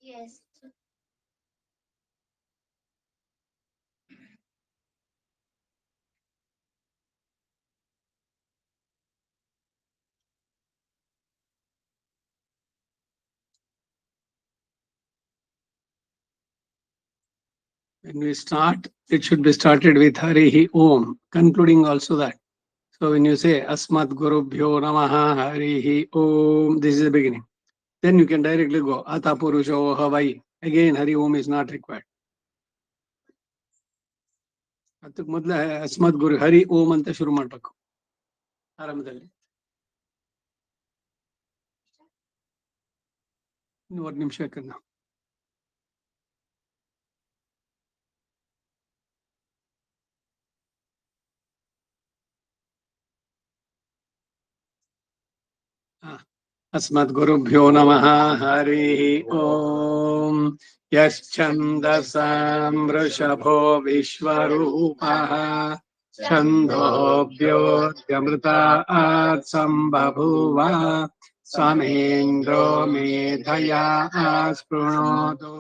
Yes. When we start, it should be started with Harihi Om, concluding also that. So when you say Asmat Gurubhyo Namaha Harihi Om, this is the beginning. Then you can directly go Ata Purusho Havai. Again, Hari Om is not required. ಅದಕ್ಕೆ ಮೊದಲ ಅಸ್ಮತ್ ಗುರು ಹರಿ ಓಂ ಅಂತ ಶುರು ಮಾಡ್ಬೇಕು ಆರಂಭದಲ್ಲಿ. ಇನ್ನು 1 ನಿಮಿಷ ಯಾಕಂದ್ರೆ अस्मद्गुरुभ्यो नमः हरिः ओम् यश्छन्दसां वृषभो विश्वरूपः छन्दोऽभ्योऽमृतात् सम्बभूव स्वमेन्द्रो मेधया स्पृणोतु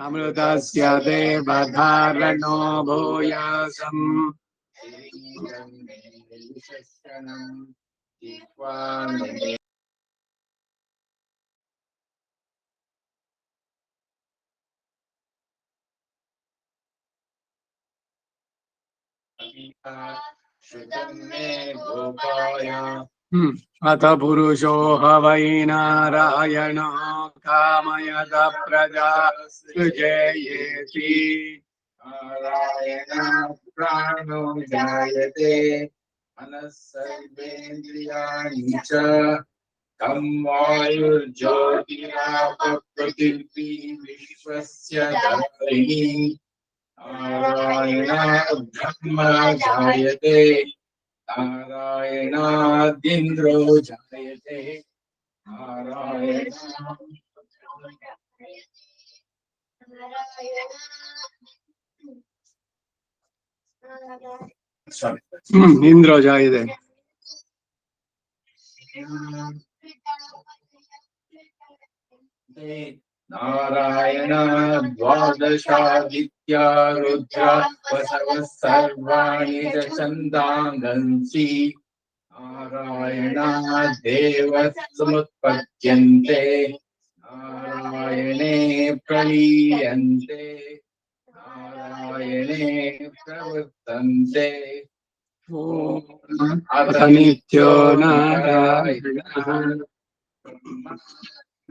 अमृतस्य देवधारणो भूयासम् अथ पुरुषो ह वै नारायणो कामयद प्रजा सृजेयेति नारायण प्राणो जायते मनः सर्वेन्द्रियाणि च तं वायुर्ज्योतिरापः पृथिवी विश्वस्य धारिणी नारायणात् ब्रह्मा जायते नारायणादिन्द्रो जायते इंद्रो जायते नारायण द्वादशादित्या रुद्रा वसवः सर्वाणि च छन्दांसि नारायणात् देवः समुत्पद्यन्ते नारायणे प्रलीयन्ते नारायणे प्रवर्तन्ते अथ नित्यो नारायणः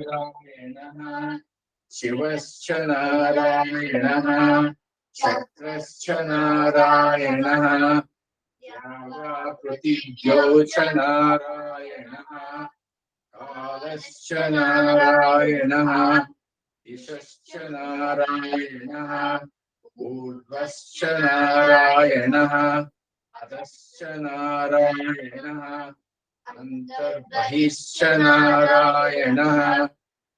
नारायणः शिवश्च नारायणः शक्रश्च नारायणः पृथिव्यो च नारायणः कालश्च नारायणः ईशश्च नारायणः ऊर्ध्वश्च नारायणः अधश्च नारायणः अन्तर्बहिश्च नारायणः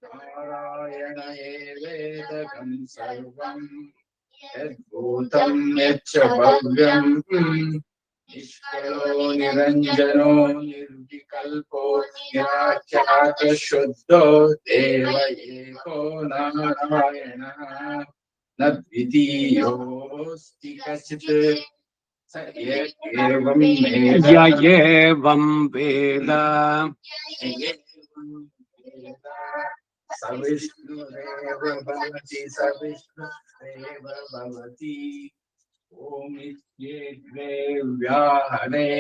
नारायण एवेदकं सर्वं यद्भूतं यच्च भव्यं निष्कलो निरञ्जनो निर्विकल्पो निराख्यात शुद्धो देव एको नारायणः न द्वितीयोऽस्ति कश्चित् एवं वेद सविष्णुरेव भवति सविष्णुरेव भवति ओम इत्येद्वे व्याहरे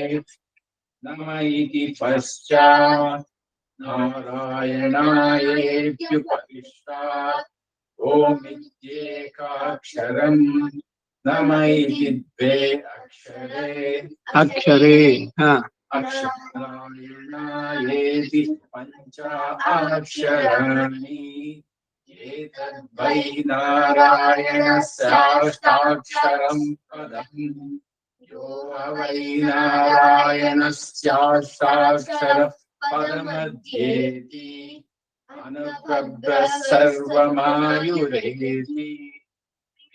नम इति पश्चात् नारायणायेत्युपदिष्टात् ओम इत्येकाक्षरम् नम इति द्वे अक्षरे अक्षरे अक्षरायणायेति पञ्चाक्षराणि एतद्वै नारायणस्याष्टाक्षरं पदम् यो वै नारायणस्याष्टाक्षर पदमध्येति अनुपब्धः सर्वमायुरेति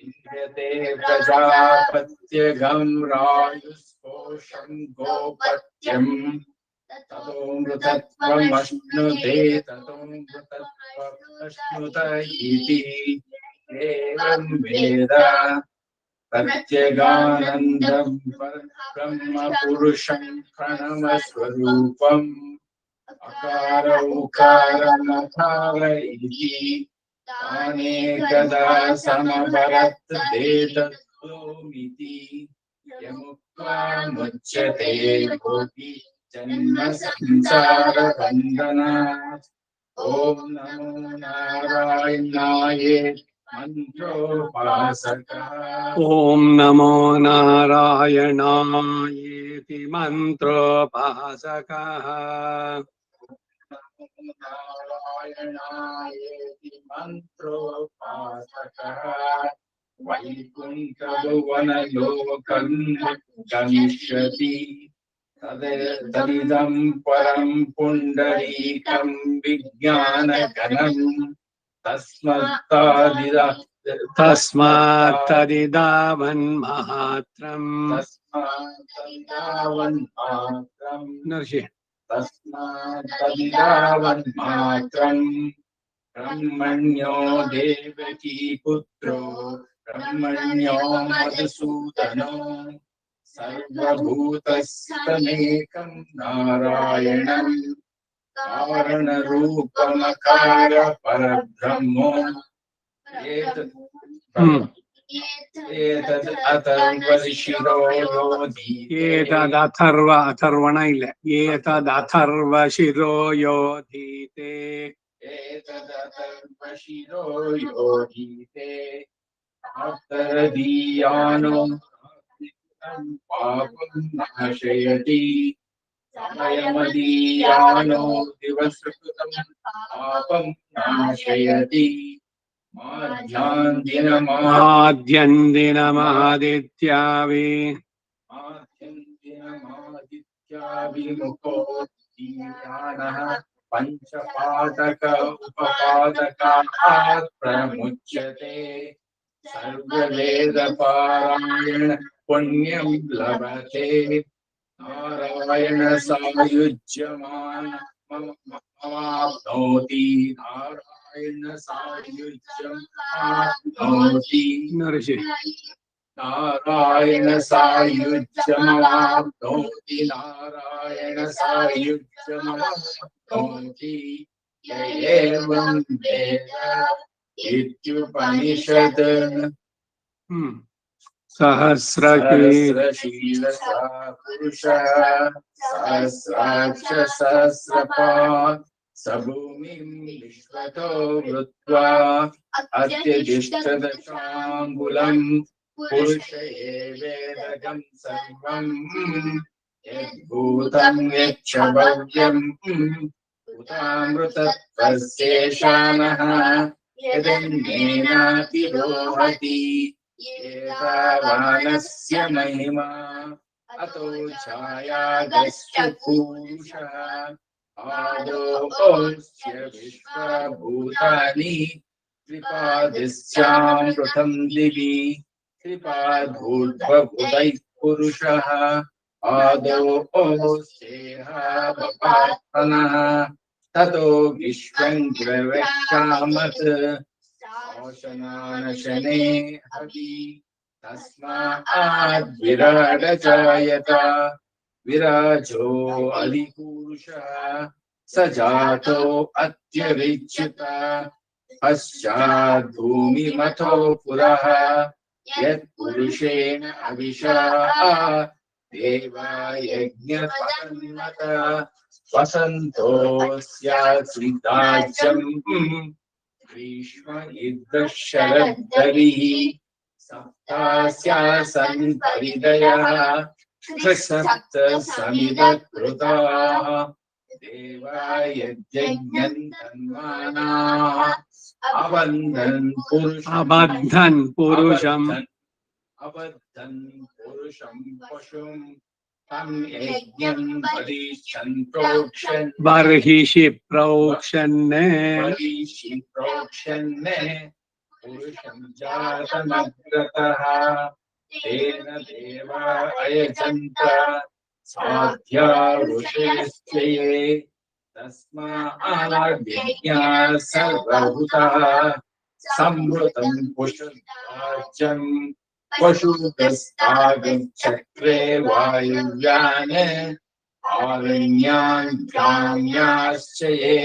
इन्द्रते प्रजापत्यगं रायुस्पोषं गोपत्यम् ततोऽमृतत्वमश्नुते ततोऽमृतत्वमश्नुत इति एवं वेद प्रत्यगानन्दं ब्रह्म पुरुषं प्रणवस्वरूपम् अकार उकार मकार इति तानेकदा समभरत् वेदत्वमिति यमुक्त्वा मुच्यते योगी जन्म संसार बन्धनात् ॐ नमो नारायणाय मंत्रोपासकः ॐ नमो नारायणायेति मन्त्रोपासकः नारायणायेति मन्त्रोपासकः वैकुण्ठभुवनलोकं गमिष्यति तदिदं परं पुण्डरीकं विज्ञानघनं तस्मात्तदिदावन्मात्रम् नरसिंह तस्मात्तदिदावन्मात्रम् ब्रह्मण्यो देवकी पुत्रो ब्रह्मण्यो मधुसूदनो सर्वभूतस्थमेकं नारायणं कारणरूपमकार परब्रह्मो एतद् अथर्वशिरो योधीते अथर्वण ಇಲ್ಲ ಏತದಥರ್ವಶಿರೋ ಯೋಧೀತೆ एतदथर्वशिरो योधीते आप्तरदीयानो पापं नाशयति समयमदीयानो दिवसकृतं पापं नाशयति माध्यन्दिनमादित्याविमुखो दीयानः पंचपादक उपपादकात् प्रमुच्यते सर्ववेदपारायण पुण्यं लभते नारायण सायुज्यमाप्नोति नारायण सायुज्यमाप्नोति नारायण सायुज्यमाप्नोति नारायण सायुज्यमाप्नोति य एवं वेद इत्युपनिषत् सहस्रशीर्षः पुरुषः सहस्राक्ष सहस्रपात् स भूमिं विश्वतो वृत्वा अत्यतिष्ठदशाङ्गुलम् पुरुष एवेदगं सर्वं यद्भूतं यच्च भव्यम् उतामृतत्वस्येषानः यदन्येनातिरोहति एतावानस्य महिमा अतो छायागश्च पूरुषः आदोऽस्य विश्वभूतानि त्रिपादिस्यामृतं दिवि त्रिपादूर्ध्वभूतैः पुरुषः आदोऽस्येहावपात्मनः ततो विश्वं प्रवेक्षामत् शनानशने अपि तस्मात् विराड जायत विराजो अधिपुरुषः स जातो अत्यविच्युत पश्चात् भूमिमथो पुरः यत्पुरुषेण अविशा देवा यज्ञपतन्मत वसन्तोऽस्यात् सिद्धाज्यम् ग्रीष्म इन्द्रशरद्धरिः सप्तास्यासन् परिदयः सप्त समिदकृताः देवा यज्ञं तन्मानाः अबन्धन् पुरुषं पशुं तं यज्ञं बर्हिषि प्रोक्षन् पुरुषं जातमग्रतः तेन देवा अयजन्त साध्या ऋषयश्च ये तस्माद्यज्ञा सर्वभूतः संवृतं पुरुषराज्यं पशुगस्तागच्छक्रे वायुव्यान् आरण्यान् ग्राम्याश्च ये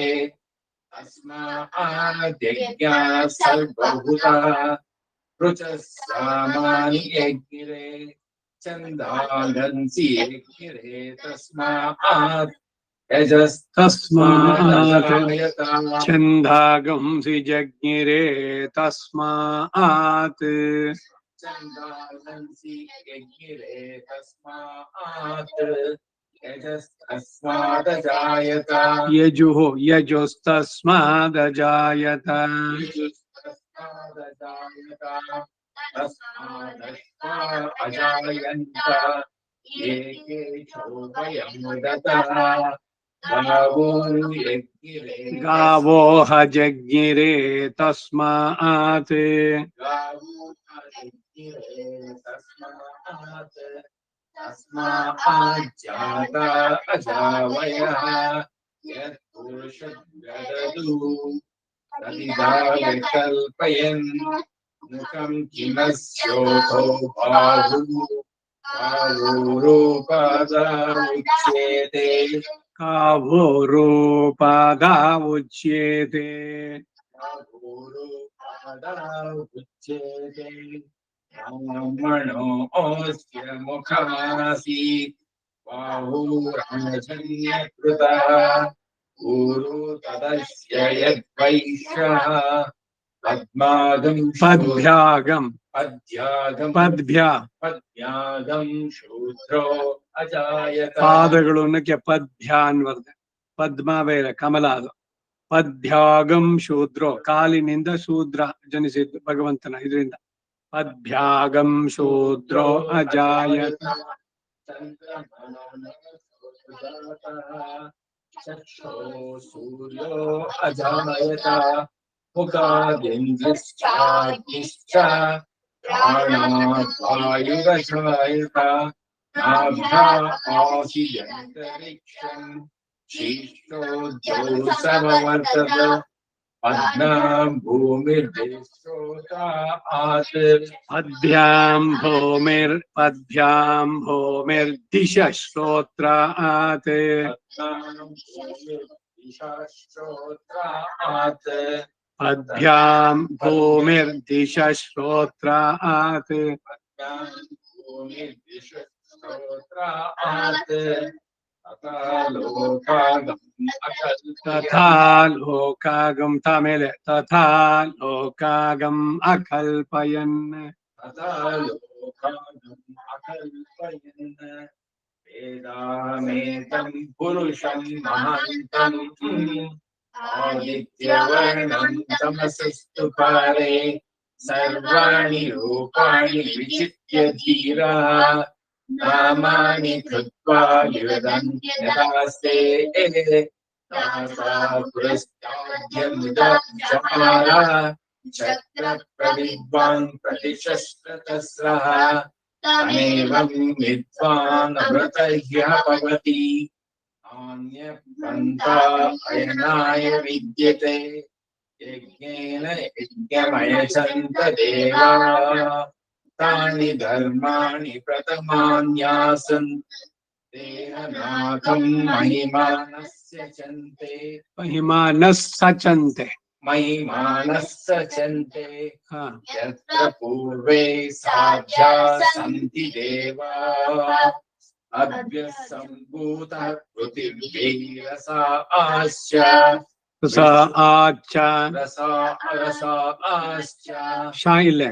तस्माद्यज्ञा सर्वभूतः ऋचः सामानि यज्ञिरे छन्दांसि यज्ञिरे तस्मात् तस्मात् यजस्तस्मात् छन्दागंसि जज्ञिरे तस्मात् छन्दांसि यज्ञिरे तस्मात् यजस्तस्मादजायत यजुः यजुस्तस्मादजायत तस्मादश्वा अजायन्त एकेषु वयमुदतः गावो यज्ञिरे गावो हजज्ञिरे तस्मात् गावो यज्ञिरे तस्मात् तस्माज्जाता अजावयः यत्पुरुषद्गददु तदिदायकल्पयन् मुखं किमस्योथो बाहुरूपादामुच्येते काभोरोपादावुच्येते बाहुरूपादामुच्येते ब्राह्मणोऽस्य मुखमासीत् बाहुराजन्यकृतः ऊरु तदस्य यद्वैश्यः पद्मागं पद्भ्यागम् पद्भ्यागं शूद्रो अजायत ಪಾದಗಳು ಅನ್ನಕ್ಕೆ ಪದ್ಭ್ಯ ಅನ್ವರ್ದೆ ಪದ್ಮ ಬೇರೆ ಕಮಲ ಅದು ಪದ್ಭ್ಯಾಗಂ ಶೂದ್ರೋ ಕಾಲಿನಿಂದ ಶೂದ್ರ ಜನಿಸಿದ್ದು ಭಗವಂತನ ಇದರಿಂದ ಪದ್ಭ್ಯಾಗಂ ಶೂದ್ರೋ ಅಜಾಯತ चक्षो सूर्यो अजायत मुखादिन्द्रिश्चाग्निश्च प्राणात् वायुरजायत नाभ्या आसीयन्तरिक्षम् शीर्षोद्योत्सववर्तत पद्मां भूमिर्देशोतात् पद्भ्यां भूमिर्दिश श्रोत्रात् दिशाश्रोत्रात् पद्भ्यां भूमिर्दिश श्रोत्रात् भूमिर्दिशश्रोत्रात् तथा लोकागम तामेले तथा लोकागम अकल्पयन् वेदामेतं पुरुषं महान्तं आदित्यवर्णं तमसस्तु पारे सर्वाणि रूपाणि विचित्य धीरा नामानि कृत्वा विवदन्त्यदास्ते तासा पुरस्ताद्यमुदक्षमाण चक्रप्रविद्वान् प्रतिशस्त्रतस्रः तमेवं विद्वान् अमृतह्यः भवति नान्यपन्था अयनाय विद्यते यज्ञेन यज्ञमयजन्त देवाः तानि धर्माणि प्रथमान्यासन् देहनाथं महिमानस्य चन्ते महिमानस्य यत्र पूर्वे साध्या सन्ति देवाः अभ्यसम्भूतः पृथिव्यैरसा आश्च रसा आश्च शाइले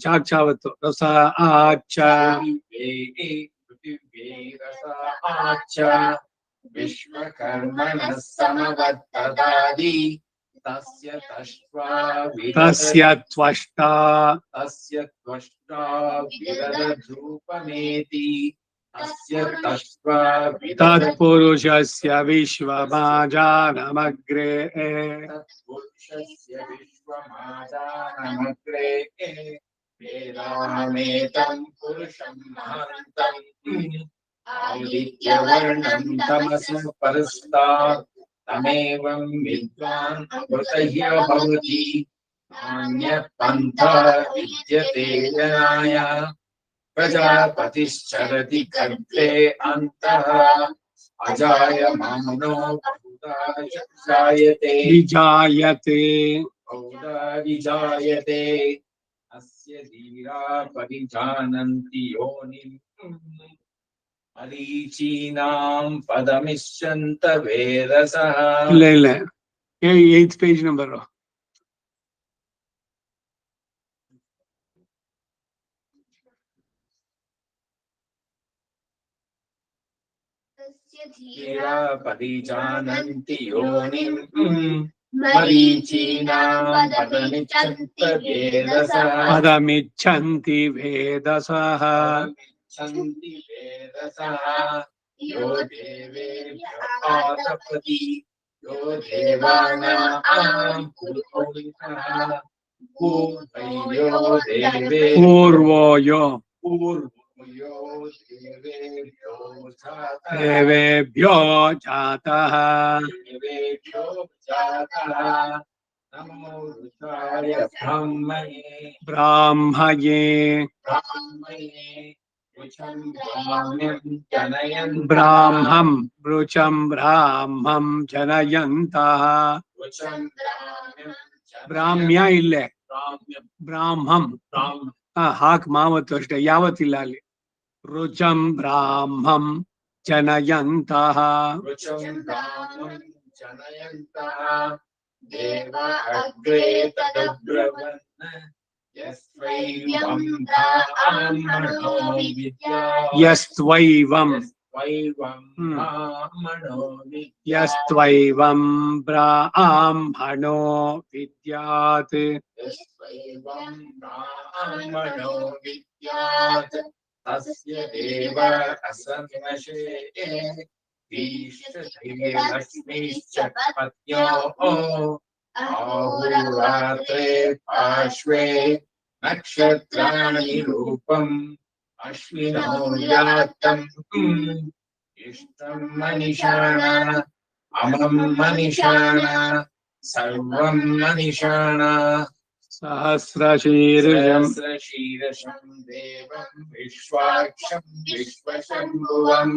चाचावतु रसा आच पृथिव्यैरसा आश्च विश्वकर्मणः समवर्तदादि तस्य त्वष्टा विदधूपमेति तस्य त्वष्टा तत्पुरुषस्य विश्वमाजानमग्रे तत्पुरुषस्य विश्व विश्वमादानमग्रे वेदाहमेतं पुरुषं महान्तम् आदित्यवर्णं तमसः परस्तात् तमेवं विद्वान् अमृतस्य भवति नान्यः पन्था विद्यते जनाय प्रजापतिश्चरति गर्भे अन्तः अजायमानो बहुधा जायते बहुधा विजायते अस्य धीरा परिजानन्ति योनिम् मरीचीनां पदमिष्यन्त वेदसः ಇಲ್ಲ 8th page number धीरा परिजानन्ति योनिम् मरीचीनां पदमिच्छन्ति वेदसः पदमिच्छन्ति वेदसः यो देवेभ्यः आतपति यो देवानां पुरोहितः पूर्वयो देवेभ्यो जातः नमो रुद्राय ब्राह्मये ब्राह्मं रुचं ब्राह्मं जनयन्तः ಬ್ರಾಹ್ಮ್ಯ ಇಲ್ಲೇ ಬ್ರಾಹ್ಮಂ ಹಾಕ್ ಮಾವತ್ತು ಅಷ್ಟೇ ಯಾವತ್ತಿಲ್ಲ ಅಲ್ಲಿ ರುಚಂ ಬ್ರಾಹ್ಮಂ ಜನಯಂತಹ ದೇವ ಅಗ್ರೇ ತದಬ್ರವನ್ ಯಸ್ತ್ವೈವಂ ಯಸ್ತ್ವೈವಂ ಬ್ರಾಹ್ಮಣೋ ವಿದ್ಯಾತ್ ತಸ್ಯ ದೇವ ಅಸಂಶೇ ಲಕ್ಷ್ಮೀಶ್ಚ ಪತ್ನ್ಯೋಃ ಆಹುರಾತ್ರೆ ಪಾರ್ಶ್ವೇ ನಕ್ಷತ್ರಾಣಿ ರೂಪಂ ಅಶ್ವಿನೋ ಜಾತಂ ಇಷ್ಟಂ ಮನಿಷಾಣ ಅಮಂ ಮನಿಷಾಣ ಸರ್ವಂ ಮನಿಷಾಣ ಸಹಸ್ರಶೀರ್ಷಂ ದೇವಂ ವಿಶ್ವಾಕ್ಷಂ ವಿಶ್ವಶಂಭುವಂ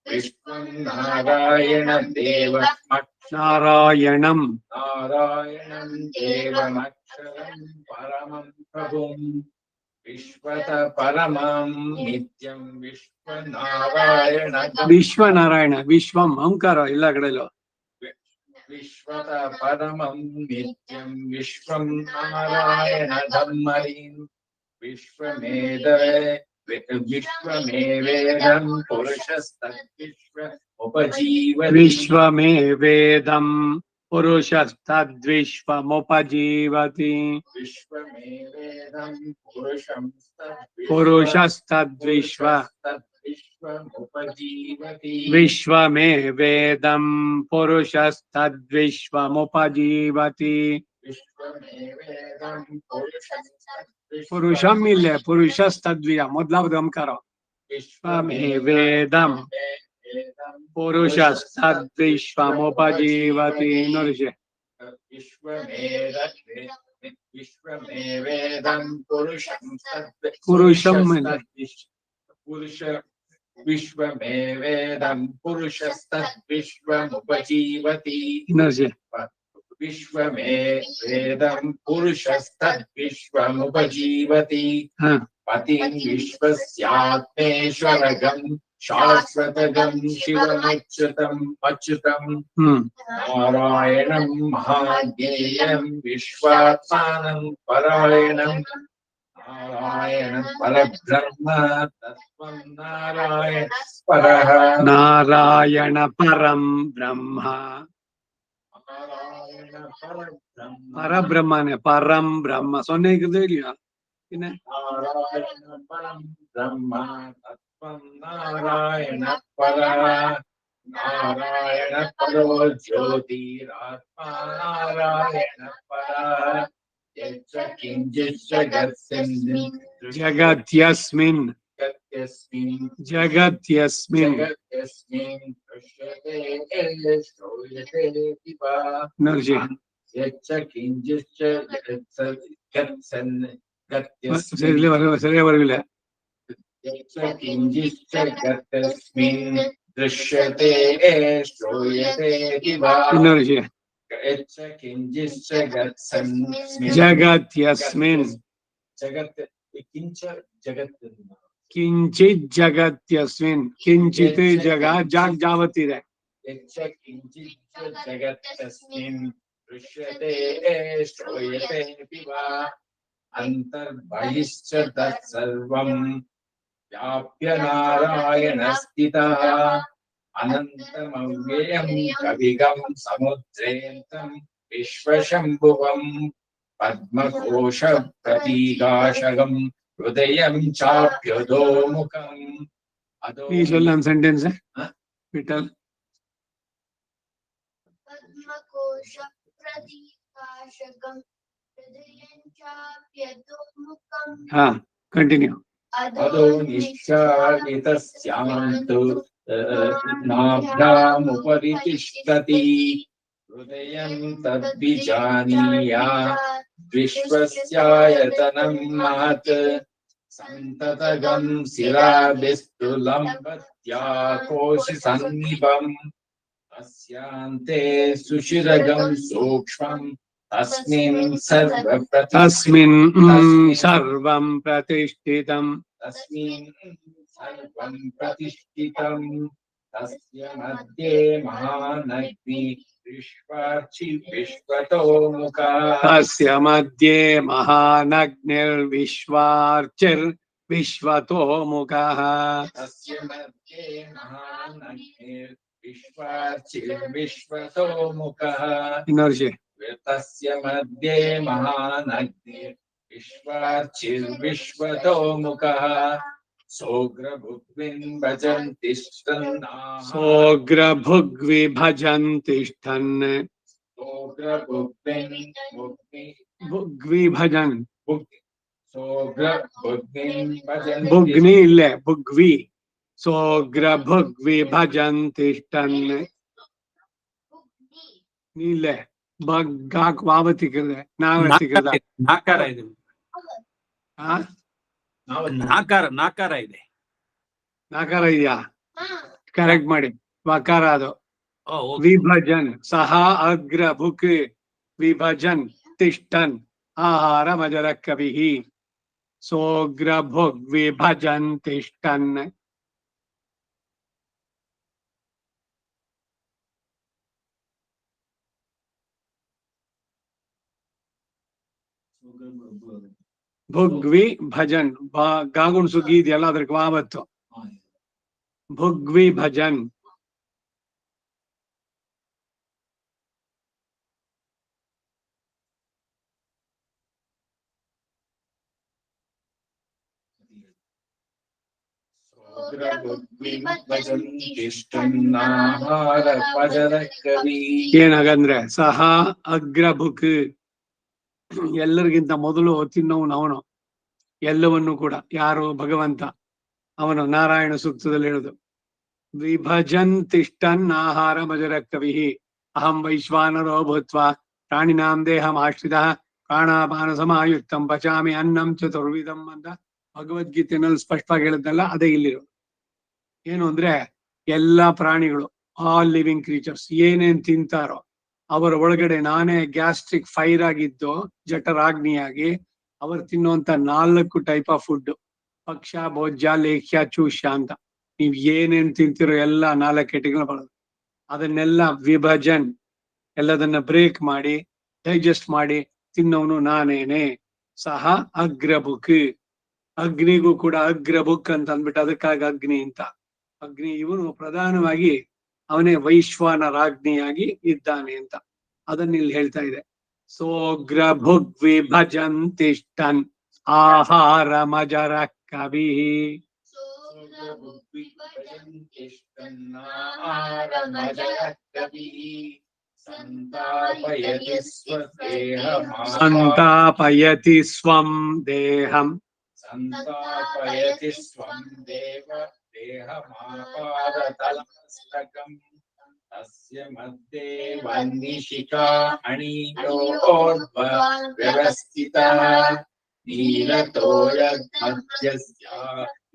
ವಿಷ್ಣುಂ ನಾರಾಯಣಂ ನಾರಾಯಣಂ ದೇವಮಕ್ಷರಂ ಪರಮಂ ಪ್ರಭುಂ ವಿಶ್ವತ ಪರಮಂ ನಿತ್ಯಂ ವಿಶ್ವನಾರಾಯಣ ವಿಶ್ವಂ ಓಂಕಾರ ಎಲ್ಲ ಕಡೆಯಲ್ಲೂ ವಿಶ್ವತ ಪರಮಂ ನಿತ್ಯಂ ವಿಶ್ವಂ ನಾರಾಯಣ ಧಮ್ಮರೀಂ ವಿಶ್ವಮೇವೇದಂ ಪುರುಷಸ್ತದ್ವಿಶ್ವ ಉಪಜೀವತಿ ವಿಶ್ವಮೇವೇದಂ ಪುರುಷಸ್ತದ್ವಿಶ್ವಮುಪಜೀವತಿ ವಿಶ್ವಮೇವೇದಂ ಪುರುಷಸ್ತದ್ವಿಶ್ವ ಉಪಜೀವತಿ ವಿಶ್ವಮೇವೇದಂ ಪುರುಷಸ್ತದ್ವಿಶ್ವಮುಪಜೀವತಿ ಪುರುಷಂ ಇಲ್ಲೇ ಪುರುಷಸ್ತದ್ವಿಯ ಮೊದಲಾவது ಓಂಕಾರ ವಿಶ್ವಮೇವೇದಂ ಪುರುಷಸ್ತದ್ವಿಶ್ವಮುಪಜೀವತಿ ಇನ್ನೊಂದು ವಿಷಯ ವಿಶ್ವಮೇವೇದಂ ಪುರುಷಂ ವಿಶ್ವಮೇವೇದಂ ಪುರುಷಸ್ತದ್ವಿಶ್ವಮುಪಜೀವತಿ ವಿಶ್ವಮೇವೇದಂ ಪುರುಷಸ್ತದ್ವಿಶ್ವಮುಪಜೀವತಿ ಪತಿಂ ವಿಶ್ವಸ್ಯಾತ್ಮೇಶ್ವರಗಂ ಶಾಶ್ವತಗಂ ಶಿವಮಚ್ಯುತಂ ನಾರಾಯಣಂ ಮಹಾಜ್ಞೇಯಂ ವಿಶ್ವಾತ್ಮಾನಂ ಪರಾಯಣಂ ನಾರಾಯಣ ಪರಬ್ರಹ್ಮ ತತ್ವಂ ನಾರಾಯಣ ಪರಃ ನಾರಾಯಣ ಪರಂ ಬ್ರಹ್ಮ ಪರಬ್ರಹ್ಮನೇ ಪರಂ ಬ್ರಹ್ಮ ಸೊನ್ನೆ ಇದೆಯಾ പിന്നെ ನಾರಾಯಣ ಪರಂ ಬ್ರಹ್ಮ ತತ್ವಂ ನಾರಾಯಣ ಪರಃ ನಾರಾಯಣ ಪರೋ ಜ್ಯೋತಿರಾತ್ಮ ನಾರಾಯಣ ಪರಃ यच्च किञ्चित् जगत्स्मिन् जगत्यस्मिन् जगत्यस्मिन् जगत्यस्मिन् जगत्यस्मिन् दृश्यते श्रूयते वा नर्जि यच्च किञ्चित् जगत्सन् ಸರಿಯಾಗಿ ಬರಲಿಲ್ಲ यच्च किञ्चित् जगत्स्मिन् दृश्यते श्रूयते वा नर्जि यच्च किञ्चित् जगत्सन् जगत्यस्मिन् जगत् किञ्च जगत् किंचित जगत्यस्मिन् किंचित जगह जाग जावतिದೆ यच्च किञ्चित् जगत्तस्मिन् दृश्यते श्रूयते वा अन्तर्बहिश्च तत्सर्वं व्याप्य नारायणस्थितः अनन्तमव्ययं कविगं समुद्रेऽन्तं विश्वशम्भुवम् पद्मकोशप्रतीकाशकं हृदयं चाप्यधोमुखम् Please tell one sentence. Vital. पद्मकोश प्रतीकाशकं हृदयं चाप्यधोमुखम् हाँ, continue. अधो निश्चालितस्यान्तु नाभ्यामुपरि तिष्ठति हृदयं तद्विजानीयात् विश्वस्यायतनं महत् सन्ततगं शिराभिस्तुलम्बत्या कोशिसन्निभम् अस्यान्ते सुशिरगं सूक्ष्मम् तस्मिन् सर्वं प्रतिष्ठितम् तस्मिन् सर्वं प्रतिष्ठितम् तस्य मध्ये महानग्नि विश्वतो मुखः तस्य मध्ये महानग्निर्विश्वार्चिर्विश्वतो मुखः तस्य मध्ये महानग्निर्विश्वार्चिर्विश्वतो मुखः नर्जि तस्य मध्ये महानग्निर्विश्वार्चिर्विश्वतो मुखः सोग्रभुग्विन् सोग्रभुग्विभजन् तिष्ठन् भुग्विभजन् भुग्नि इल्ले भुग्वि सोग्रभुग्विभजन् तिष्ठन् नीले बग्गाक वावति कृते नावति कृते नाकार ಇದೆ हाँ ನಾಕಾರ ಇದೆ नाकार ಇದೆಯಾ ಕರೆಕ್ಟ್ ಮಾಡಿ ವಕಾರ ಅದು ಓ विभजन सह अग्र भुक विभजन तिष्ठन आहार मजर कवि सोग्र भुग विभजन तिष्ठन भुग्वी भजन गागुण सुगी ಇದೆಯಲ್ಲ ಅದಕ್ಕೆ ವಾವತ್ತು भुग्वी भजन ಏನಾಗಂದ್ರೆ ಸಹ ಅಗ್ರಭುಕ್ ಎಲ್ಲರಿಗಿಂತ ಮೊದಲು ತಿನ್ನೋನು ಅವನು ಎಲ್ಲವನ್ನು ಕೂಡ ಯಾರು ಭಗವಂತ ಅವನು ನಾರಾಯಣ ಸೂಕ್ತದಲ್ಲಿ ಹೇಳುದು ವಿಭಜನ್ ತಿಷ್ಟನ್ ಆಹಾರ ಮಜರ ಕವಿ ಅಹಂ ವೈಶ್ವಾನರೋ ಭೂತ್ವ ಪ್ರಾಣಿನಾಂ ದೇಹಂ ಆಶ್ರಿತ ಪ್ರಾಣಾಪಾನ ಸಮಾಯುಕ್ತಂ ಪಚಾಮಿ ಅನ್ನಂ ಚತುರ್ವಿಧಂ ಅಂತ ಭಗವದ್ಗೀತೆನಲ್ಲಿ ಸ್ಪಷ್ಟವಾಗಿ ಹೇಳಿದ್ನಲ್ಲ ಅದೇ ಇಲ್ಲಿರೋದು ಏನು ಅಂದ್ರೆ ಎಲ್ಲಾ ಪ್ರಾಣಿಗಳು ಆಲ್ ಲಿವಿಂಗ್ ಕ್ರೀಚರ್ಸ್ ಏನೇನ್ ತಿಂತಾರೋ ಅವರ ಒಳಗಡೆ ನಾನೇ ಗ್ಯಾಸ್ಟ್ರಿಕ್ ಫೈರ್ ಆಗಿದ್ದು ಜಠರಾಗ್ನಿಯಾಗಿ ಅವರು ತಿನ್ನುವಂತ 4 ಟೈಪ್ ಆಫ್ ಫುಡ್ ಪಕ್ಷ ಭೋಜ್ಯ ಲೇಖ್ಯ ಚೂಷ್ಯ ಅಂತ ನೀವ್ ಏನೇನ್ ತಿಂತಿರೋ ಎಲ್ಲ 4 ಕೆಟಗರಿ ಬರೋದು ಅದನ್ನೆಲ್ಲ ವಿಭಜನ್ ಎಲ್ಲದನ್ನ ಬ್ರೇಕ್ ಮಾಡಿ ಡೈಜೆಸ್ಟ್ ಮಾಡಿ ತಿನ್ನೋನು ನಾನೇನೆ ಸಹ ಅಗ್ರಬುಕ್ ಅಗ್ನಿಗೂ ಕೂಡ ಅಗ್ರಬುಕ್ ಅಂತ ಅಂದ್ಬಿಟ್ಟು ಅದಕ್ಕಾಗಿ ಅಗ್ನಿ ಅಂತ ಅಗ್ನಿ ಇವನು ಪ್ರಧಾನವಾಗಿ ಅವನೇ ವೈಶ್ವಾನರಾಗ್ನಿಯಾಗಿ ಇದ್ದಾನೆ ಅಂತ ಅದನ್ನ ಇಲ್ಲಿ ಹೇಳ್ತಾ ಇದೆ ಸೋಗ್ರ ಭುಗ್ ವಿಭಜನ್ ತಿಷ್ಟನ್ ಆಹಾರ ಮಜರ ಕವಿ संतापयति स्वदेहमापा संतापयति स्वं देहं संतापयति स्वं देहमापादतलमस्तकम् तस्य मध्ये वह्निशिखा अणियोर्व्यवस्थितः नीलतो यद्मध्यस्या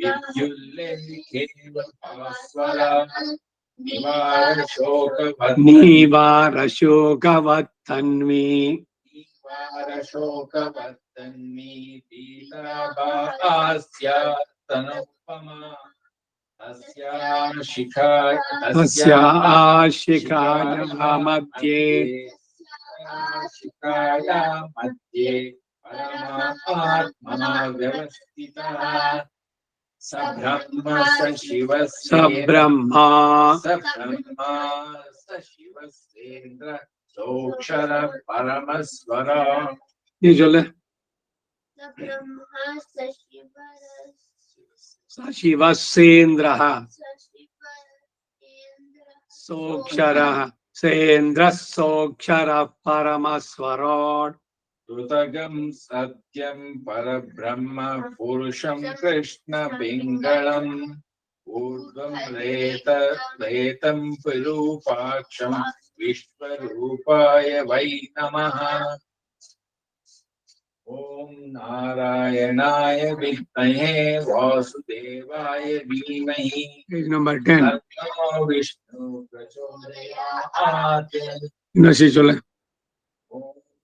विद्युल्लेखेव भास्वरा निवारशोकवत्तन्वी निवारशोकवर्तन्वी पीताभास्यात्तनोपमा तस्या शिखाया मध्ये शिखाया मध्ये परमात्मना व्यवस्थितः स ब्रह्म स शिवः स ब्रह्मा स ब्रह्मा स शिवसेन्द्र सोऽक्षर परमस्वर ये चले ब्रह्मा शिवसेन्द्रः सोऽक्षरः सेन्द्रः सोऽक्षरः परमस्वराट् ऋतगं सत्यं परब्रह्म पुरुषं कृष्ण पिङ्गलम् ऊर्ध्वं रेतं विरूपाक्षं विश्वरूपाय वै नमः ॐ नारायणाय विद्महे वासुदेवाय धीमहि Page number 10 तन्नो विष्णु प्रचोदयात् नशी चले ॐ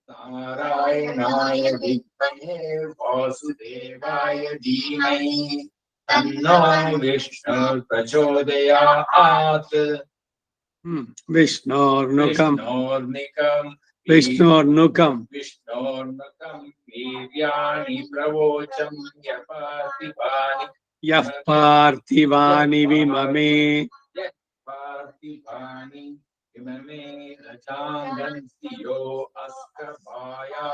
नारायणाय विद्महे वासुदेवाय धीमहि तन्नो विष्णु प्रचोदयात् विष्णोर्नुकम् विष्णोर्निकम् विष्णोर्नुकम् वीर्याणि प्रवोचं यः पार्थिवानि विममे पार्थिवानि इममे रचांगन्ति यो अस्कभाया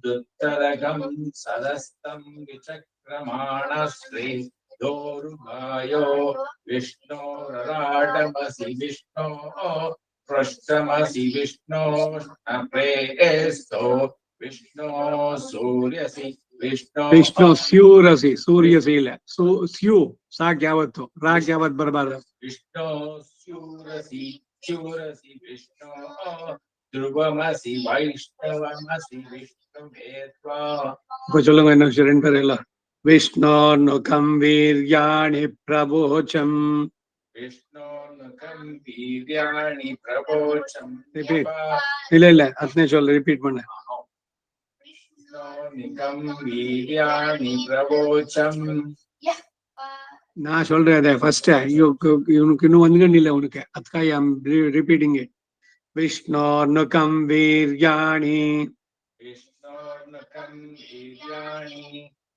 दुत्तरगं सदस्तं विचक्रमाणस्त्रे दोरुभायो विष्णोरराडमसि विष्णो पृष्ठमसि विष्णोष्णप्रेस्तो विष्णो सूर्यसि विष्णु स्यूरसि सूर्यसि ಇಲ್ಲ ಸ್ಯೂ ಸಾಕ್ ಯಾವತ್ತು ರಾಕ್ ಯಾವತ್ತು ಬರಬಾರ್ದು विष्णो स्यूरसि चूरसि विष्णो ध्रुवमसि वैष्णवमसि विष्णुमेत्वा சொல்லுங்க என்ன ரெண்டு பேர் எல்லாம் விஷ்ணோர்னுகம் வீர்யாணி பிரபோச்சம் विष्णोर्नुकं वीर्याणि प्रवोचं இல்ல அத்தனை சொல்ல ரிப்பீட் பண்ண विष्णोर्नुकं वीर्याणि प्रवोचं நான் சொல்றேன் அதை ஃபர்ஸ்ட் இவனுக்கு இன்னும் வந்துகன்னு இல்லை உனக்கு அதுக்காக ஐ அம் ரிப்பீட்டிங் இட் விஷ்ணோர்னுகம் வீர்யாணி विष्णोर्नुकं वीर्याणि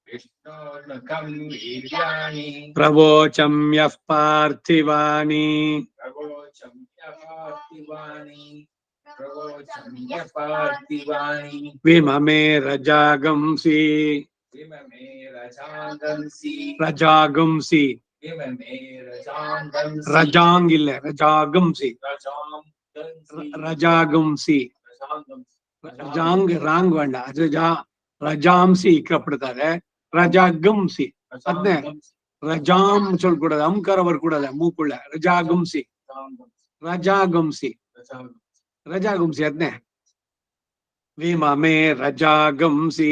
विष्णोर्नुकं वीर्याणि प्रवोचं यः पार्थिवानि प्रवोचं यः पार्थिवानि विममे रजागंसि विममे रजांगंसि विममे रजांगंसि रजांग இல்ல रजागंसि रजागंसि रजांग रांग வேண்டாம் ರಜಾಂಸಿ ಇಕ್ಕಪಡ್ತಾರೆ ರಜಾಗಂಸಿ ಅದನ್ನೇ ರಜಾಂ சொல்கூடாது ಅಮ್ಕಾರ வரக்கூடாது ಮೂಕುಳ್ಳ ರಜಾಗಂಸಿ ಅದನ್ನೇ ವಿಮಮೇ ರಜಾಗಂಸಿ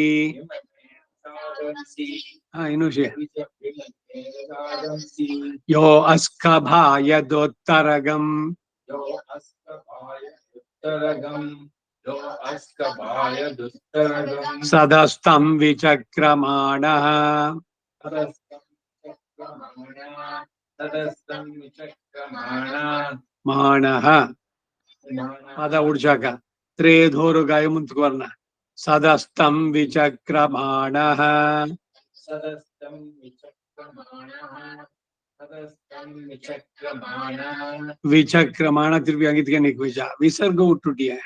ಇನ್ನು ಯೋ ಅಸ್ಕಭಾಯದೋತ್ತರಗಂ सदस्तं विचक्रमाणः माणः पद उड्चाक त्रे धोरु गाय मुंतुकोर्न सदस्तं विचक्रमाणः विचक्रमाण तिरुपि अंगित विसर्ग उट्टुटिया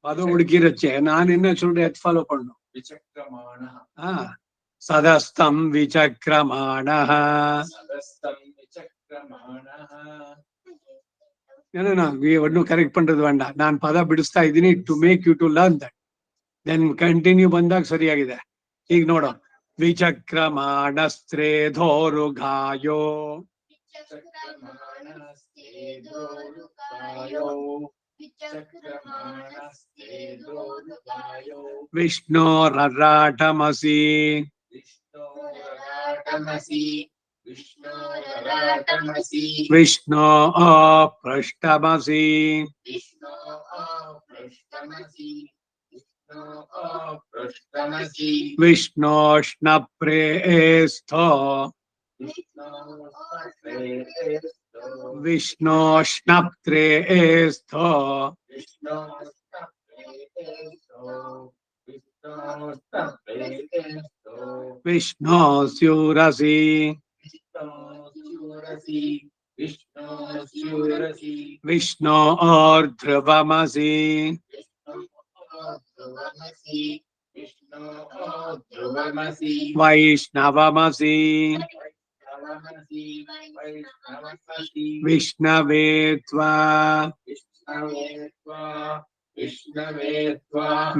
पद उड़किरच्चे नान என்ன சொல்றேன் அது ஃபாலோ பண்ணனும் विचक्रमाणः सदस्तं विचक्रमाणः No, we ஒன்னும் கரெக்ட் பண்றது வேண்டாம். நான் பத ಬಿಡಿಸ್ತಾ ಇದ್ದೀನಿ to make you to learn that. Then continue ಬಂದಾಗ ಸರಿಯಾಗಿದೆ. ಈಗ ನೋಡು. ವಿಚಕ್ರಮಾಣಸ್ತ್ರೇ ಧೋರುಘಾಯೋ ವಿಚಕ್ರಮಾಣಸ್ತೆ ದೋರುಕಾಯೋ ವಿಚಕ್ರಮಾಣಸ್ತೆ ದೋರುಕಾಯೋ ವಿಷ್ಣೋರರಾಟಮಸಿ ವಿಷ್ಣೋರರಾಟಮಸಿ ವಿಷ್ಣೋರರಾಟಮಸಿ ವಿಷ್ಣೋ ಪೃಷ್ಠಮಸಿ ವಿಷ್ಣೋ ಪೃಷ್ಠಮಸಿ ವಿಷ್ಣೋ ಪೃಷ್ಠಮಸಿ ವಿಷ್ಣೋಷ್ಣ ಪ್ರೇಸ್ಥೋ ವಿಷ್ಣೋಷ್ಣ ಪ್ರೇಸ್ಥೋ ವಿಷ್ಣೋ ಸ್ಯೂರಸಿ ವಿಷ್ಣೋ ಧ್ರುವಮಸಿ ವೈಷ್ಣವಮಸಿ ವಿಷ್ಣವೇ ತ್ವಾ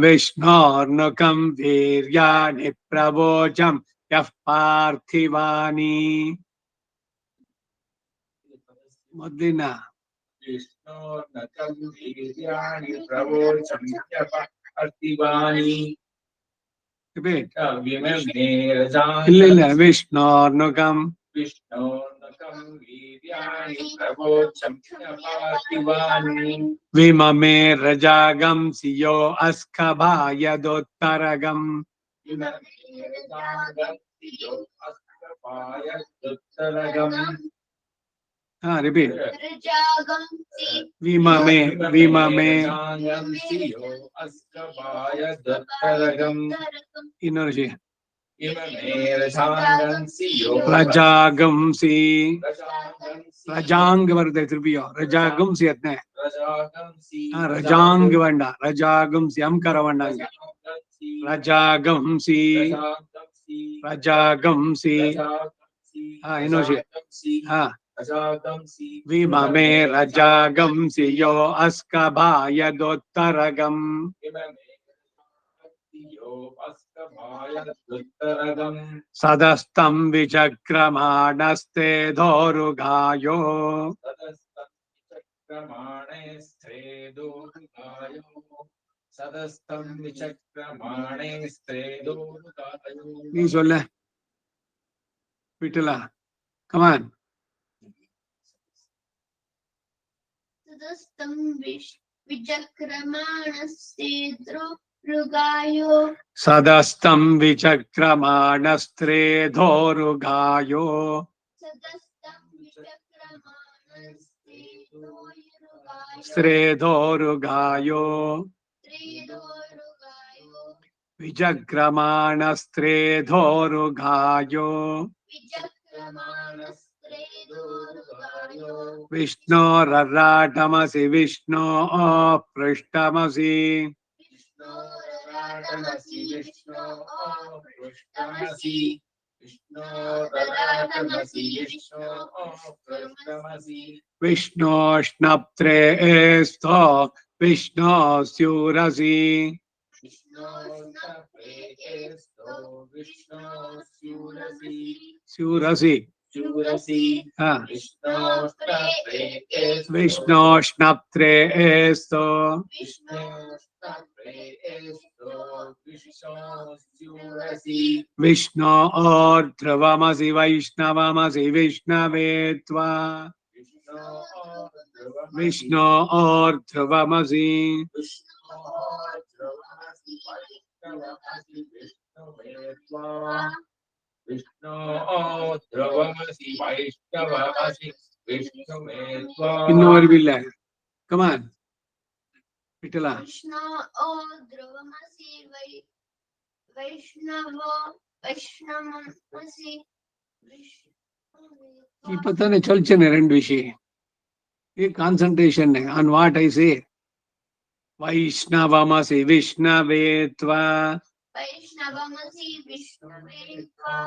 ವಿಷ್ಣೋರ್ನುಕಂ ವೀರ್ಯಾಣಿ ಪ್ರವೋಚಂ ಯಃ ಪಾರ್ಥಿವಾನಿ. ಮೊದಲಿನ ವಿಷ್ಣೋರ್ನಕಂ ವೀರ್ಯಾಣಿ ಪ್ರವೋಚಂ ಯಃ ಪಾರ್ಥಿವಾನಿ. ಇಲ್ಲ ವಿಷ್ಣೋರ್ನುಕಂ ವಿಷ್ಣೋರ್ನಕಂ ವೀರ್ಯಾಣಿ ಪ್ರವೋಚಂ ಯಃ ಪಾರ್ಥಿವಾನಿ. ವಿಮಮೇ ರಜಾಗಂ ಸಿಯೋ ಅಸ್ಕಭಾಯದೋತ್ತರಗಂ. ರಿಪೀಟ್. ವಿಮಮೇ ಇನ್ನೊಂದು ರಜಾಗಂಸಿ ರಜಾಂಗ್ ಬರುತ್ತೆ ತಿರುಪಿಯೋ ರಜಾಗಂಸಿ ಅದ್ನೇ ರಜಾಂಗ್ ವಂಡ ರಜಾಗಂಸಿ ಅಂಕರ ವಂಡಂಗೆ ರಜಾಗಂಸಿ ರಜಾಗಂಸಿ ಇನ್ನೊಂದು ವಿಮಮೇ ರಜಾಗಂಸಿ ಯೋ ಅಸ್ಕಭಾಯದೋತ್ತರಗಂ. ಸದಸ್ತಂ ವಿಚಕ್ರಮಾಣಸ್ತೆ ಧೋರುಘಾಯೋ ಸದಸ್ತಂ ವಿಚಕ್ರಮಾಣೇ ಸ್ತ್ರೇದೋರುಘಾಯೋ. ನೀ ಸೊಲ್ಲೆ ವಿಠಲ ಕಮಾನ್. ಸದಸ್ತಂ ವಿಚಕ್ರಮಾಣಸ್ತೆ ದೋರುಕಾಯೋ ಸದಸ್ತಂ ವಿಚಕ್ರಮಾಣಸ್ತ್ರೇ ಧೋರುಘಾಯೋ ಸದಸ್ತಂ ವಿಚಕ್ರಮಾಣಸ್ತೆ ದೋರುಕಾಯೋ ಸ್ತ್ರೇ ಧೋರುಘಾಯೋ ತ್ರಿದೋರುಕಾಯೋ ವಿಚಕ್ರಮಾಣಸ್ತ್ರೇ ಧೋರುಘಾಯೋ ವಿಚಕ್ರಮಾಣಸ್ತೆ ದೋರುಕಾಯೋ ವಿಷ್ಣೋರರಾಟಮಸಿ ವಿಷ್ಣೋ ಪೃಷ್ಠಮಸಿ ವಿಷ್ಣೋರರಾಟಮಸಿ ವಿಷ್ಣೋ ಪೃಷ್ಠಮಸಿ ವಿಷ್ಣೋರರಾಟಮಸಿ ವಿಷ್ಣೋ ಪೃಷ್ಠಮಸಿ ವಿಷ್ಣೋಷ್ಣ ಪ್ರೇಸ್ಥೋ ವಿಷ್ಣೋ ಸ್ಯೂರಸಿ ವಿಷ್ಣೋರ್ನಪ್ರೇಸ್ಥೋ ವಿಷ್ಣೋ ಸ್ಯೂರಸಿ ಸ್ಯೂರಸಿ ಶೂರಸಿ ಹಾ ವಿಷ್ಣೋರ್ನಪ್ರೇಸ್ಥೋ ವಿಷ್ಣೋಷ್ಣ ಪ್ರೇಸ್ಥೋ ವಿಷ್ಣೋರ್ನಪ್ರೇಸ್ಥೋ ವಿಷ್ಣೋ ಸ್ಯೂರಸಿ ವಿಷ್ಣೋ ಧ್ರುವಮಸಿ ವೈಷ್ಣವಮಸಿ ವಿಷ್ಣವೇ ತ್ವಾ ವಿಷ್ಣೋ ಧ್ರುವಮಸಿ ವಿಷ್ಣು ಧ್ರುವಮಸಿ ವೈಷ್ಣವಮಸಿ ವಿಷ್ಣುವೇ ತ್ವಾ. ಇನ್ನುವರೆಗೂ ಇಲ್ಲ ಕಮಾನ್ ವಿಠಲ. ವಿಷ್ಣು ಧ್ರುವಮಸಿ ವೈಷ್ಣವಮಸಿ இப்போ தானே சொல்லிச்சேனே ரெண்டு விஷயம். கான்சன்ட்ரேஷன் ஆன் வாட் ஐ சே. வைஷ்ணவமசி விஷ்ணவே த்வா ವೈಷ್ಣವಮಸಿ ವಿಷ್ಣುವೇ ತ್ವಾ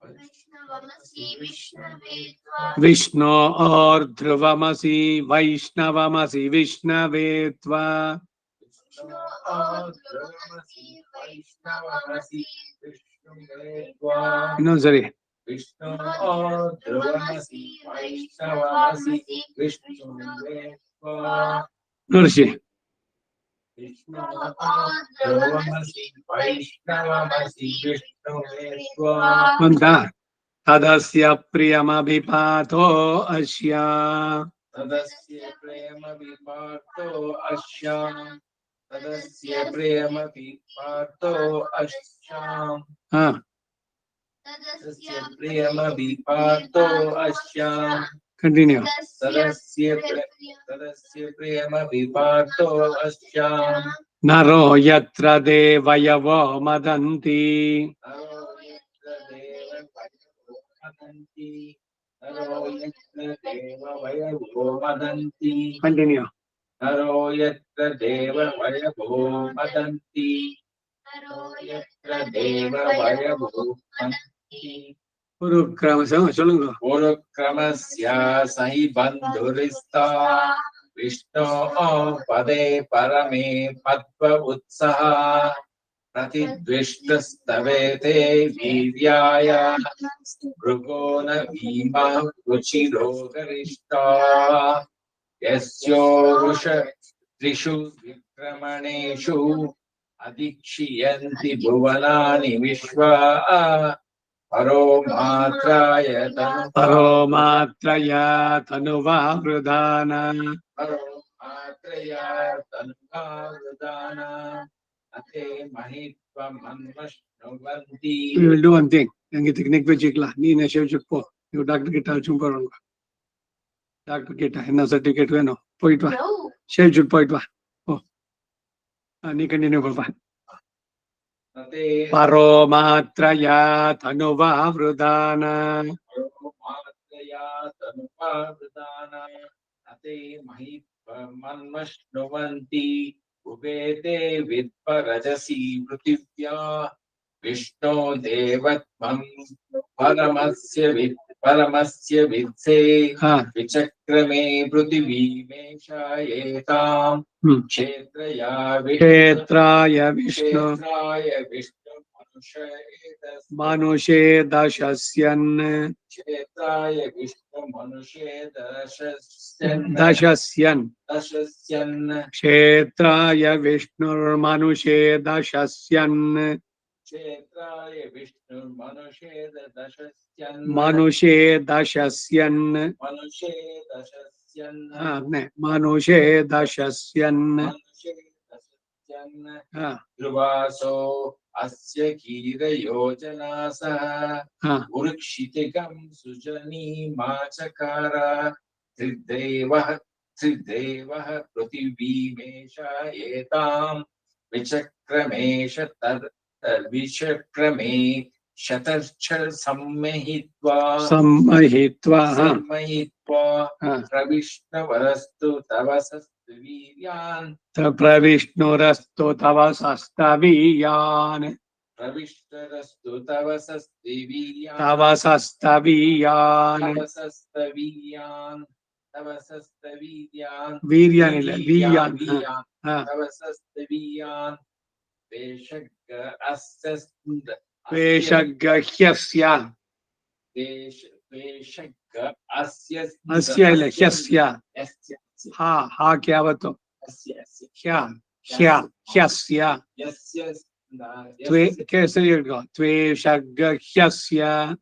वैष्णवमसि विष्णवे त्वा विष्णु और ध्रुवमसि वैष्णवमसि विष्णवे त्वा विष्णु ध्रुवमसि वैष्णवमसि विष्णुवे त्वा ಇನ್ನೊಂದ್ಸರಿ विष्णु ध्रुवमसि वैष्णवमसि विष्णुवे त्वा ನೋಡಿಸಿ विष्णु ध्रुवमसि वैष्णवमसि विष्णुवे त्वा ಬಂತಾ ತದಸ್ಯ ಪ್ರಿಯಮಭಿಪಾತೋ ಅಸ್ಯ तदस्य प्रेम विपातो अश्याम तदस्य प्रेम विपातो अश्याम ಹಾ तदस्य प्रेम विपातो अश्याम ಕಂಟಿನ್ಯೂ तदस्य प्रेम विपातो अश्याम ನರೋ ಯತ್ರ ದೇವಯವೋ ಮದಂತಿ नरो यत्र देव वदन्ति नरो यत्र देव वयवो वदन्ति ಕಂಟಿನ್ಯೂ नरो यत्र देव वयवो वदन्ति नरो यत्र देव वयवो वदन्ति குருக்ரಮ சொல்லுங்க गुरुक्रमस्य सहि बन्धुरिस्ता विष्णो पदे परमे पद्म उत्सः प्रतिद्विष्टस्तवेते वीर्याय भृगो न भीमा रुचिरो गरिष्ठा यस्योरुष त्रिषु विक्रमणेषु अधिक्षियन्ति भुवनानि विश्वा परो मात्राय ಪರೋ ಮಾತ್ರಯ ತನುವಾ ವೃದಾನ परो मात्रय तन्वावृदान अते महित्वमन्वश्नुवन्ति You will do one thing. Yang kita kena kerja lah. Ni nak share cukup. You doctor kita jumpa orang. Doctor kita hendak certificate kan? Point wah. No. Share cukup point wah. Oh. Ni continue berapa? अते Paro matraya tanuva vrudana. परो मात्रय तन्वावृदान अते महित्वमन्वश्नुवन्ति उपेते विद्परजसि पृथिव्या विष्णो देवत्वं परमस्य वित्से Ha. विचक्रमे पृथिवीमेषायेताम् क्षेत्रया Kshetraya Vishnu. क्षेत्राय Vishnu Manushe dashasyan. क्षेत्राय Vishnu मनुष्ये दशस्यन् Dashasyan. Kshetraya Vishnu manushe dashasyan. क्षेत्राय Vishnu मनुष्ये दशस्यन् Manushe dashasyan. मनुष्ये दशस्यन् Ah, ne. Manushe dashasyan. मनुष्ये दशस्यन् Ah, ध्रुवासो अस्य कीरयोजनासः ah. उरुक्षितिकं सुजनीमाचकार त्रिदेवः पृथिवीमेषायेताम् विचक्रमे शतर्ष सम्महित्वा Samahitva. सम्महित्वा Ah. प्रविष्णवरस्तु तव सस्वीर्यान् Pravishnorasto tava sastaviyan. प्रविष्टरस्तु तव सस्वीर्यान् Tava sastaviyan. तव सस्तवीर्यान् Viryan illa. Viryan. वीर्यान् Ah. तव सस्तवीर्यान् वेषग् अस्य Veshagyasya. वेषग् अस्य Asya illa. Hyasya. यस्य Ha. Ha kya bato? यस्य यस्य Hya. Hya. Hyasya. यस्य Tve. कैसे ये go? Tveshagyasya.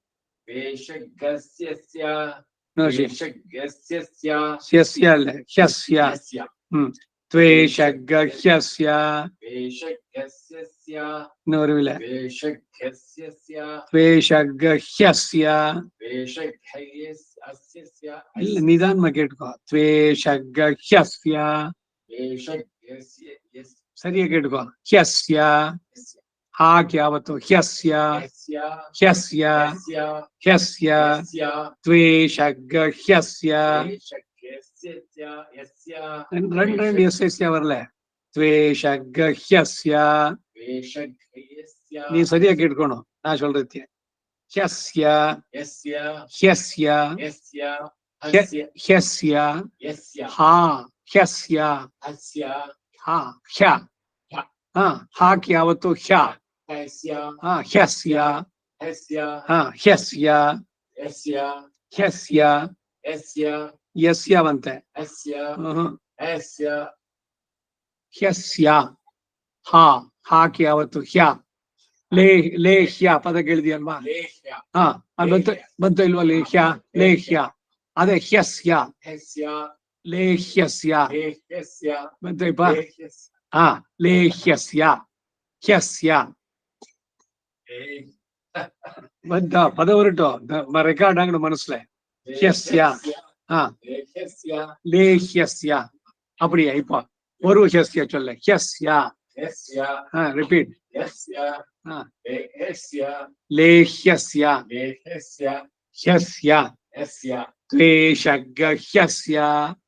वेषगस्य No, she. वेषगस्य Hyasya illa. Hyasya. यस्य Tveshagyasya. वेषगस्य No, revila. वेषगस्य Tveshagyasya. वेषगस्य ಇಲ್ಲ ನಿಧಾನವಾಗಿ ಕೇಳ್ಕೊ ತ್ವೇಷಗ್ಯಸ್ಯ वेषगस्य ಸರಿಯಾಗಿ ಕೇಳ್ಕೊ ಹ್ಯಸ್ಯ ಹಾಕಿ ಯಾವತ್ತು ಹ್ಯಸ್ಯ ಹ್ಯಸ್ಯ ಹ್ಯಸ್ಯ ತ್ವೇಷಗ್ಯಸ್ಯ రెండు ಎಸ್ಎಸ್ಯ ಬರಲ ತ್ವೇಷಗ್ಯಸ್ಯ ನೀ ಸರಿಯಾಗಿ ಕೇಳ್ಕೊಣು ನಾ சொல்றேன் Hyasya. Yasya. Hyasya. Yasya. Hasya. Hyasya. Yasya. Ha. Hyasya. Hasya. Ha. Hya. Hya. Ha ki yavattu hya. Hasya. Hyasya. Hasya. Hyasya. Yasya. Hyasya. Yasya. Yasya bante. Hasya. Hasya. Hyasya. Ha ki yavattu hya. ಲೇಹ್ಯ ಪದ ಕೇಳಿದ್ಯಲ್ವಾ? Lehya. ಅದು ಬಂತು ಇಲ್ವಾ? ಲೇಹ್ಯ ಅದೇ ಹ್ಯಸ್ಯ. Hasya. ಲೇಹ್ಯಸ್ಯ Lehyasya. ಬಂತು ಇಪ್ಪ. Lehyasya. ಲೇಹ್ಯಸ್ಯ ಹ್ಯಸ್ಯ ಬಂತ ಪದ ಹೊರಟು ರೆಕಾರ್ಡ್ ಆಗணும் மனசுல. ஹ்யஸ்ய. Lehyasya. ಲೇಹ್ಯಸ್ಯ அப்படியா? இப்போ ஒரு ஹ்யஸ்ய சொல்ல. ஹ்யஸ்ய. Yasya. Repeat. Yasya. Lehyasya. ಲೇಹ್ಯಸ್ಯ Lehyasya. ಹ್ಯಸ್ಯ Yasya. ತ್ವೇಷಗ್ಗ ಹ್ಯಸ್ಯ.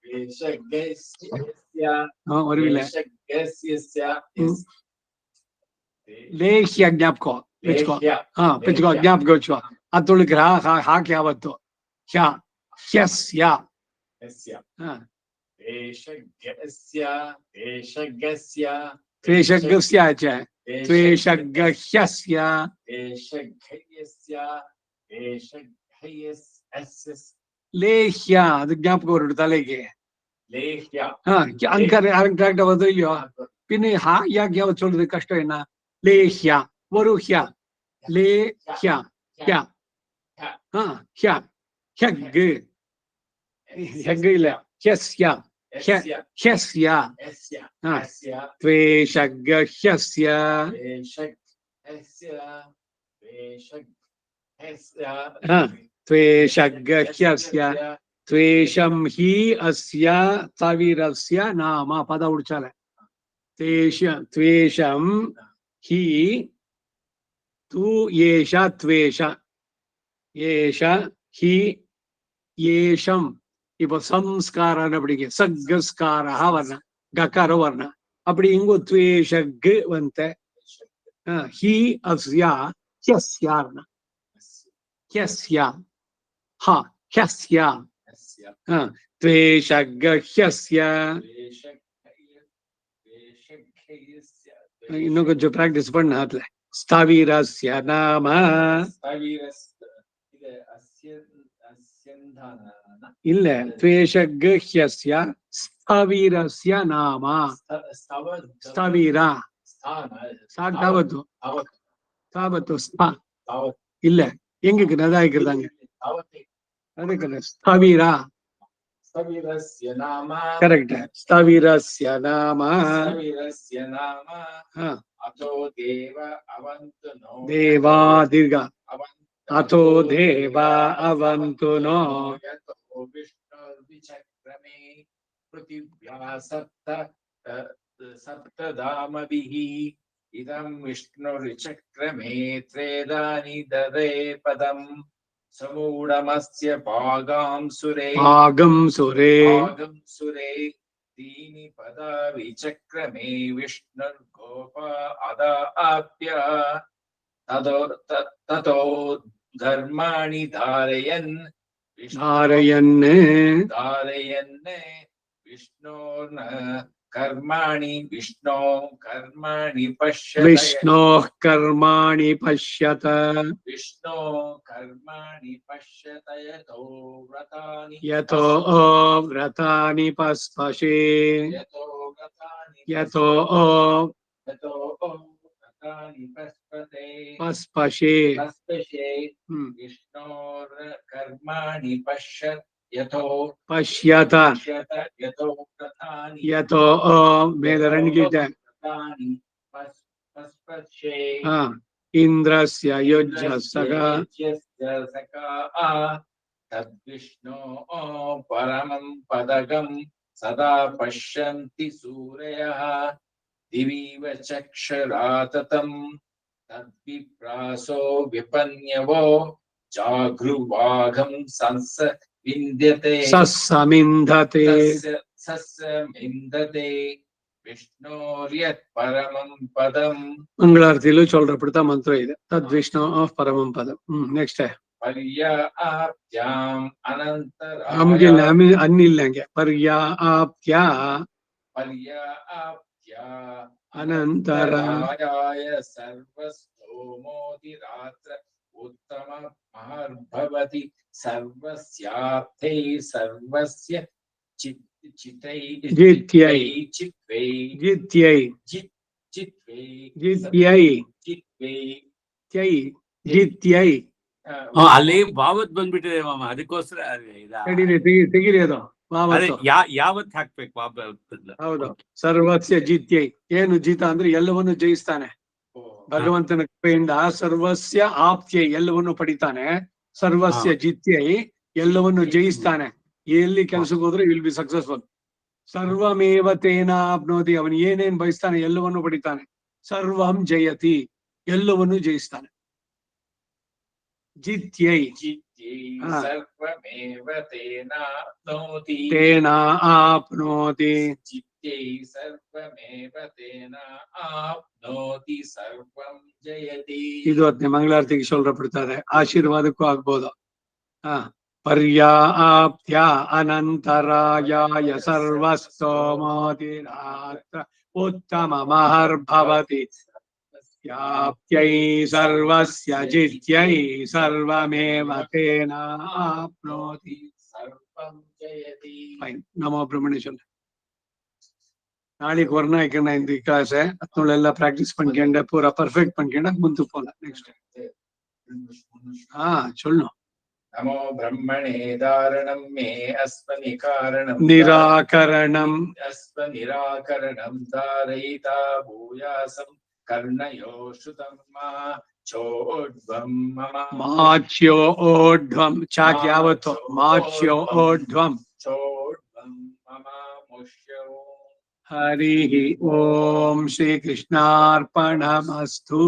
Veshagasya. ஒரு இல்ல. Veshagasya. ಲೇಹ್ಯ ಜ್ಞಾಪಕ పెంచుకో. Lehya. పెంచుకో, జ్ఞాపక వచ్చుకో. ಅತ್ತೊಳಗೆ ಹಾಕಿ ಯಾವತ್ತು ಹ್ಯಸ್ಯ. Yasya. Veshagasya. Veshagasya. ತ್ವೇಷಗ್ಗಸ್ಯ ಆಚೆ. ತ್ವೇಷಗ್ಗ ಹ್ಯಸ್ಯ. Veshagasya. Veshagasya. ಲೇಹ್ಯ ಅದು ಜ್ಞಾಪಕ ಹೊರಡು ತಲೆಗೆ. Lehya. கரெக்டா வருது இல்லையோ? பின்ன யாக்கு யாவது சொல்றது கஷ்டம் என்ன? லேஹ்யா ஒரு ஹ்யா. லேஹ்யா ஹ்யா. ஹ்யா ஹ்யக்கு ஹ்யக்கு இல்ல. ஹ்யஸ்யா. Yasya. ஹ்யஸ்யா. Yasya. Ah. Yasya. த்வேஷக்க ஹ்யஸ்ய. Veshagasya. Veshagasya. த்வேஷக்க ஹ்யஸ்ய. த்வேஷம் ஹி அஸ்ய தவிரஸ்ய நாம. பத உடிச்சால. த்வேஷம் ஹி து ஏஷ த்வேஷ. ஏஷ ஹி ஏஷம். இப்போ ಸಂಸ್ಕಾರ ಅನ್ನಬಿಡಿಗೆ ಸಗ್ಗಸ್ಕಾರ ವರ್ಣ ಗಕಾರ ವರ್ಣ அப்படி இங்கோ த்வேஷக் வந்த. ஹி அஸ்ய ஹ்யஸ்யார்ன. ஹ்யஸ்ய ஹ ஹ்யஸ்ய. Yasya. த்வேஷக் ஹ்யஸ்ய. Veshagasya. இன்னும் கொஞ்சம் பிராக்டிஸ் பண்ண அதுல. ஸ்தவிரஸ்ய நாம. இல்ல, த்வேஷக் ஹ்யஸ்ய ஸ்தவிரஸ்ய நாಮ. ಸ್ಥವಿರ ಸಾಕಾವತ್ತು ತಾವತ್ತು இல்ல எங்களுக்கு நதாய்க்கிறதாங்க. அதுக்கு ஸ்தவிர கரெக்ட். ஸ்தவிரஸ்ய நாம. தேவா தீர்ಘ. अतो देवा अवन्तु नो. विष्णुर्विचक्रमे पृथिव्या सप्तधामभिः इदं विष्णुर्विचक्रमे त्रेधानि ददे पदम् समूढमस्य भागं सुरे. दीनि पदा विचक्रमे विष्णुर्गोप अदाप्य ततो धर्माणि धारयन् विष्णोर्न कर्माणि पश्यत. विष्णोः कर्माणि पश्यत. यतो व्रतानि पस्पशे. यतो पस्पशे. विष्णोर् कर्माणि पश्यत. यतो पश्यत. यतो मेदरण्गीत. इन्द्रस्य युज्यसः तद्विष्णो परमं पदगं सदा पश्यन्ति सूरयः दिवीव चक्षुराततं तद्विप्रासो विपन्यवो जागृवाघं ससमिन्धते. విష్ణోర్యత్ పరమం పదం మంగళారతిలో చొల్లப்படுతా మంత్రం ఇది తద్విష్ణు పరమం పదం. నెక్స్ట్ పర్యాప్త్యాం ನಮ್ಗೆ ಅನಂತರಾಯ ಅన్ని ಇಲ್ಲಂಗೆ ಪರ್ಯಾಪ್ತ್ಯ ಪರ್ಯಾಪ್ತ್ಯ ಅನಂತರ ಅನಂತರಾಯ ಸರ್ವಸ್ತೋಮೋದಿರಾತ್ರ ಉತ್ತಮ ಮಹರ್ಭವತಿ ಸರ್ವಸ್ಯಾರ್ಥೈ ಸರ್ವಸ್ಯ ಚಿತೈ ಜಿತ್ಯೈ ಚಿತ್ವೈ ಜಿತ್ಯೈ ಚಿತ್ವೈ ಜಿತ್ಯೈ ಚಿತ್ವೈ ತ್ಯೈ ಜಿತ್ಯೈ. ಅಲ್ಲಿ ಭಾವತ್ ಬಂದ್ಬಿಟ್ಟಿದೆ ಮಾಮ, ಅದಕ್ಕೋಸ್ಕರ ತೆಗಿರಿ ಅದು ಅದೇ ಭಾವತ್ತು. ಯಾವತ್ ಹಾಕ್ಬೇಕು ಹೌದು. ಸರ್ವಸ್ಯ ಜಿತ್ಯೈ, ಏನು ಜಿತ ಅಂದ್ರೆ ಎಲ್ಲವನ್ನು ಜಯಿಸ್ತಾನೆ. ಭಗವಂತನ ಕೃಪೆಯಿಂದ ಸರ್ವಸ್ಯ ಆಪ್ತ್ಯೈ, ಎಲ್ಲವನ್ನು ಪಡಿತಾನೆ. ಸರ್ವಸ್ಯ ಜಿತ್ಯೈ, ಎಲ್ಲವನ್ನು ಜಯಿಸ್ತಾನೆ. ಎಲ್ಲಿ ಕೆಲ್ಸಕ್ಕೆ ಹೋದ್ರೆ ವಿಲ್ ಬಿ ಸಕ್ಸಸ್ಫುಲ್. ಸರ್ವಮೇವ ತೇನಾಪ್ನೋತಿ, ಅವನು ಏನೇನ್ ಬಯಸ್ತಾನೆ ಎಲ್ಲವನ್ನು ಪಡಿತಾನೆ. ಸರ್ವಂ ಜಯತಿ, ಎಲ್ಲವನ್ನು ಜಯಿಸ್ತಾನೆ. ಜಿತ್ಯೈ ಸರ್ವಮೇವ ತೇನಾಪ್ನೋತಿ ತೇನ ಆಪ್ನೋತಿ ಜಿತ್ಯೈ ಸರ್ವಮೇವ ತೇನಾಪ್ನೋತಿ ಸರ್ವಂ ಜಯತಿ. ಇದು ಅದನ್ನೇ ಮಂಗಳಾರತಿಗೆ ಶೊಲ್ರಪಡ್ತಾರೆ, ಆಶೀರ್ವಾದಕ್ಕೂ ಆಗ್ಬೋದು. ಪರ್ಯಾಪ್ತ್ಯ ಅನಂತರಾಯ ಸರ್ವಸ್ತೋಮೋತಿರಾತ್ರ ಉತ್ತಮ ಮಹರ್ಭವತಿ ಯಾಪ್ತ್ಯೈ ಸರ್ವಸ್ಯ ಜಿತ್ಯೈ ಸರ್ವಮೇವ ತೇನ ಆಪ್ನೋತಿ ಸರ್ವಂ ಜಯತಿ. ಫೈನ್. ನಮೋ ಬ್ರಹ್ಮಣೇಶ್ವರ. நாளைக்கு ஒரு நாளைக்கு நான் இந்த கிளாஸ் எல்லாம் பிராக்டிஸ் பண்ணிக்கேன், பூரா பர்ஃபெக்ட் பண்ணிக்கேன், முந்து போலாம். நெக்ஸ்ட் சொல்லணும். நமோ பிரம்மணே தாரணம் மே அஸ்மனி காரணம் நிராகரணம் அஸ்ம நிராகரணம் தாரயிதா பூயாசம் கர்ணயோ ஸ்ருதம் மா ಚೋಡ್ವಂ ಮಮ ಮಾಚ್ಯೋ ಓಡ್ವಂ ಚಾಕ್ ಯಾವತ್ತು ಮಾಚ್ಯೋ ಓಡ್ವಂ ಚೋಡ್ವಂ ಮಮ ಮುಷ್ಯೋ. ಹರಿ ಓಂ ಶ್ರೀ ಕೃಷ್ಣಾರ್ಪಣಮಸ್ತು.